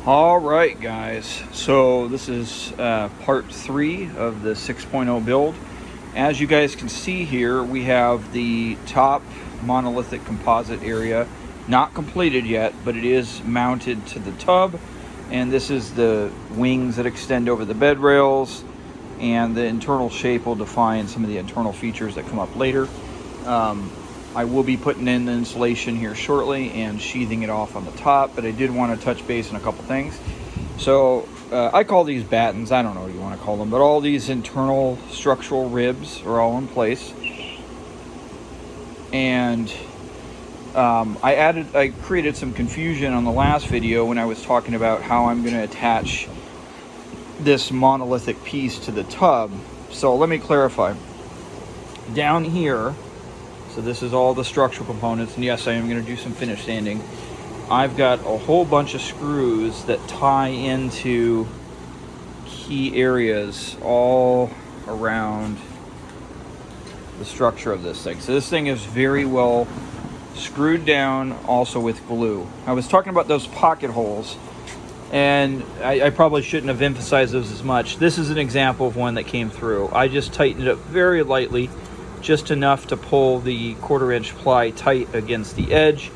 All right, guys. So this is part 3 of the 6.0 build. As you guys can see here, we have the top monolithic composite area not completed yet, but it is mounted to the tub. And this is the wings that extend over the bed rails, and the internal shape will define some of the internal features that come up later. I will be putting in the insulation here shortly and sheathing it off on the top, but I did want to touch base on a couple things. So I call these battens, I don't know what you want to call them, but all these internal structural ribs are all in place. And I created some confusion on the last video when I was talking about how I'm going to attach this monolithic piece to the tub. So let me clarify. Down here, so this is all the structural components, and yes, I am going to do some finish sanding. I've got a whole bunch of screws that tie into key areas all around the structure of this thing. So this thing is very well screwed down, also with glue. I was talking about those pocket holes, and I probably shouldn't have emphasized those as much. This is an example of one that came through. I just tightened it up very lightly, just enough to pull the 1/4 inch ply tight against the edge.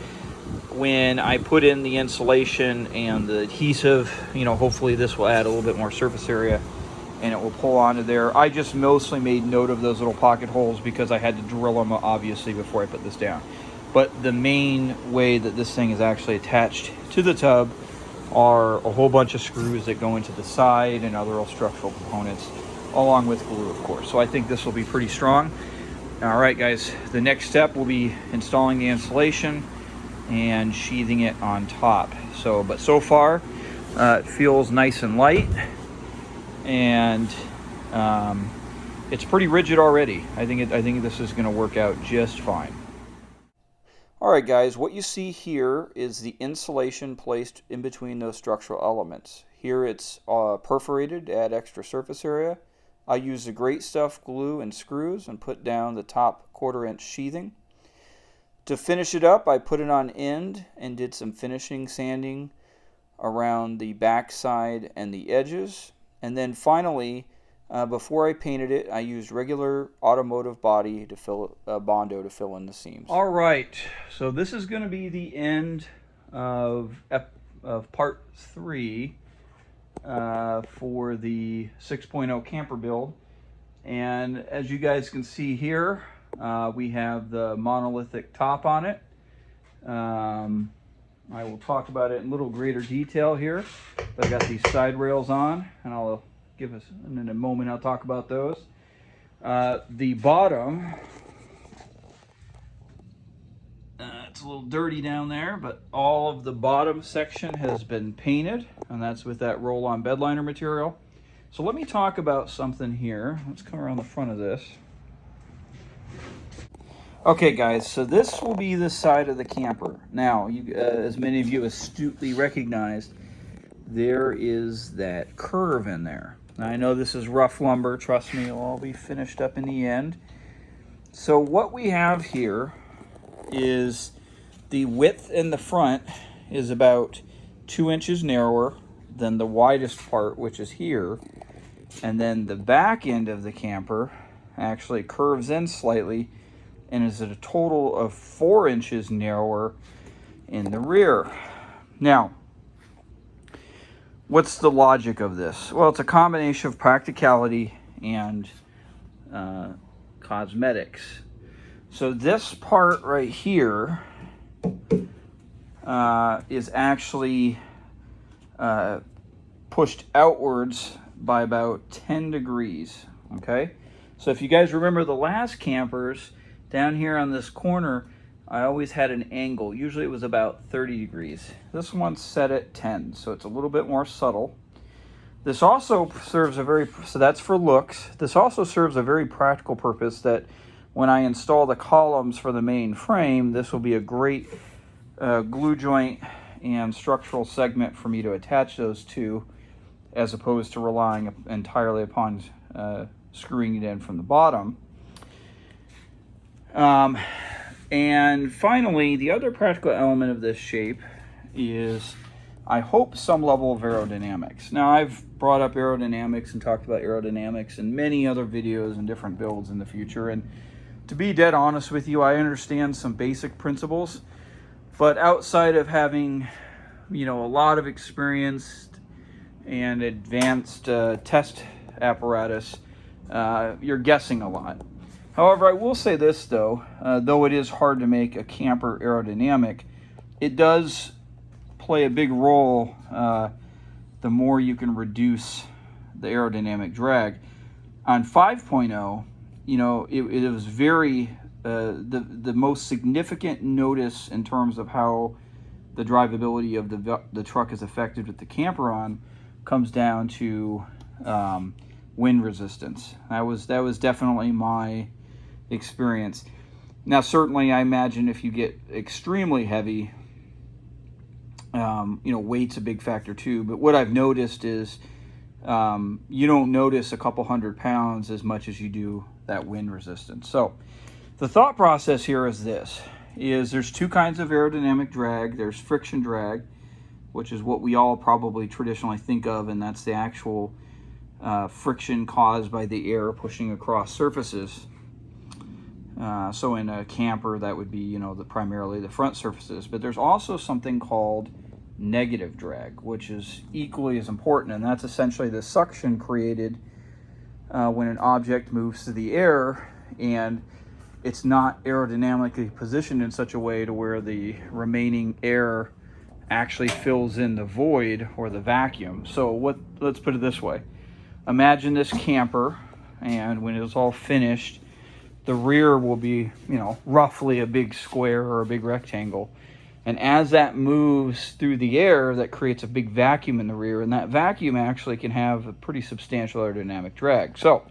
When I put in the insulation and the adhesive, hopefully this will add a little bit more surface area and it will pull onto there. I just mostly made note of those little pocket holes because I had to drill them obviously before I put this down. But the main way that this thing is actually attached to the tub are a whole bunch of screws that go into the side and other structural components, along with glue, of course. So I think this will be pretty strong. All right, guys, the next step will be installing the insulation and sheathing it on top. But so far, it feels nice and light, and it's pretty rigid already. I think this is going to work out just fine. All right, guys, what you see here is the insulation placed in between those structural elements. Here it's perforated to add extra surface area. I used the Great Stuff glue and screws and put down the top 1/4 inch sheathing. To finish it up, I put it on end and did some finishing sanding around the back side and the edges. And then finally, before I painted it, I used regular automotive body to Bondo to fill in the seams. All right, so this is going to be the end of part 3 for the 6.0 camper build. And as you guys can see here, we have the monolithic top on it. I will talk about it in a little greater detail here. But I got these side rails on, and I'll give us in a moment. I'll talk about those. The bottom, it's a little dirty down there, but all of the bottom section has been painted, and that's with that roll-on bed liner material. So let me talk about something here. Let's come around the front of this. Okay, guys, so this will be the side of the camper. Now, as many of you astutely recognized, there is that curve in there. Now, I know this is rough lumber. Trust me, it'll all be finished up in the end. So what we have here is the width in the front is about 2 inches narrower than the widest part, which is here. And then the back end of the camper actually curves in slightly and is at a total of 4 inches narrower in the rear. Now, what's the logic of this? Well, it's a combination of practicality and cosmetics. So this part right here is actually pushed outwards by about 10 degrees, okay? So if you guys remember the last campers, down here on this corner, I always had an angle. Usually it was about 30 degrees. This one's set at 10, so it's a little bit more subtle. This also serves so that's for looks. This also serves a very practical purpose, that when I install the columns for the main frame, this will be a great glue joint and structural segment for me to attach those to, as opposed to relying entirely upon screwing it in from the bottom. And finally, the other practical element of this shape is I hope, some level of aerodynamics. Now, I've brought up aerodynamics and talked about aerodynamics in many other videos and different builds in the future. And to be dead honest with you, I understand some basic principles, but outside of having, a lot of experience and advanced test apparatus, you're guessing a lot. However, I will say this though it is hard to make a camper aerodynamic, it does play a big role the more you can reduce the aerodynamic drag. On 5.0, it was very, the most significant notice in terms of how the drivability of the truck is affected with the camper on comes down to wind resistance. That was definitely my experience. Now, certainly, I imagine if you get extremely heavy, weight's a big factor too. But what I've noticed is you don't notice a couple 100 pounds as much as you do that wind resistance. So the thought process here is this: there's two kinds of aerodynamic drag. There's friction drag, which is what we all probably traditionally think of, and that's the actual friction caused by the air pushing across surfaces. So in a camper, that would be, primarily the front surfaces. But there's also something called negative drag, which is equally as important, and that's essentially the suction created when an object moves through the air and it's not aerodynamically positioned in such a way to where the remaining air actually fills in the void or the vacuum. So let's put it this way. Imagine this camper, and when it's all finished, the rear will be, roughly a big square or a big rectangle. And as that moves through the air, that creates a big vacuum in the rear, and that vacuum actually can have a pretty substantial aerodynamic drag. So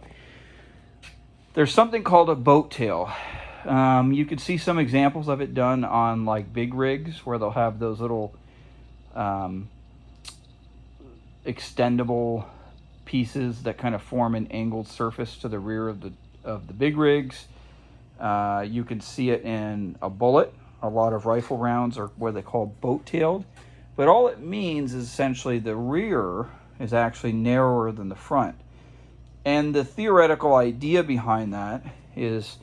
there's something called a boat tail. You can see some examples of it done on like big rigs where they'll have those little extendable pieces that kind of form an angled surface to the rear of the big rigs. You can see it in a bullet. A lot of rifle rounds are what they call boat-tailed, but all it means is essentially the rear is actually narrower than the front. And the theoretical idea behind that is,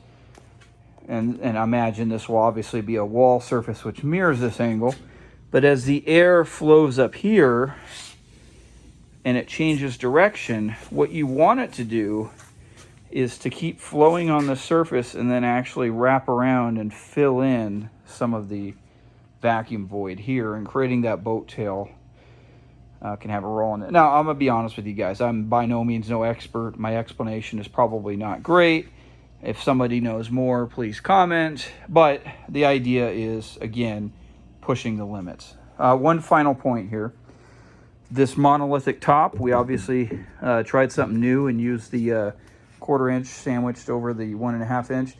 and I imagine this will obviously be a wall surface which mirrors this angle, but as the air flows up here and it changes direction, what you want it to do is to keep flowing on the surface and then actually wrap around and fill in some of the vacuum void here, and creating that boat tail can have a role in it. Now, I'm gonna be honest with you guys, I'm by no means no expert. My explanation is probably not great. If somebody knows more, please comment. But the idea is, again, pushing the limits. One final point here. This monolithic top, we obviously tried something new and used the 1/4 inch sandwiched over the 1.5 inch.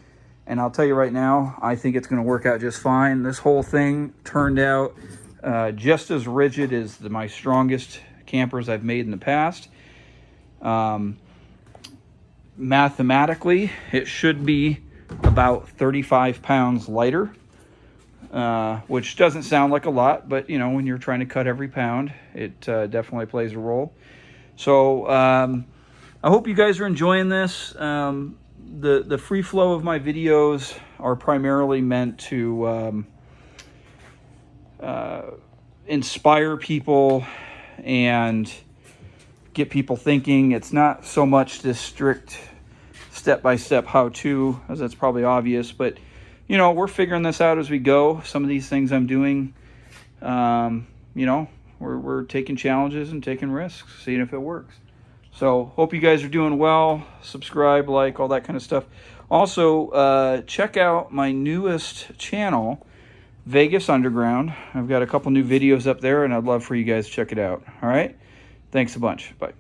And I'll tell you right now, I think it's going to work out just fine. This whole thing turned out just as rigid as my strongest campers I've made in the past. Mathematically, it should be about 35 pounds lighter, which doesn't sound like a lot, but when you're trying to cut every pound, it definitely plays a role. So I hope you guys are enjoying this. The free flow of my videos are primarily meant to inspire people and get people thinking. It's not so much this strict step-by-step how-to, as that's probably obvious, but we're figuring this out as we go. Some of these things I'm doing, we're taking challenges and taking risks, seeing if it works. So hope you guys are doing well. Subscribe, like, all that kind of stuff. Also, check out my newest channel, Vegas Underground. I've got a couple new videos up there, and I'd love for you guys to check it out. All right? Thanks a bunch. Bye.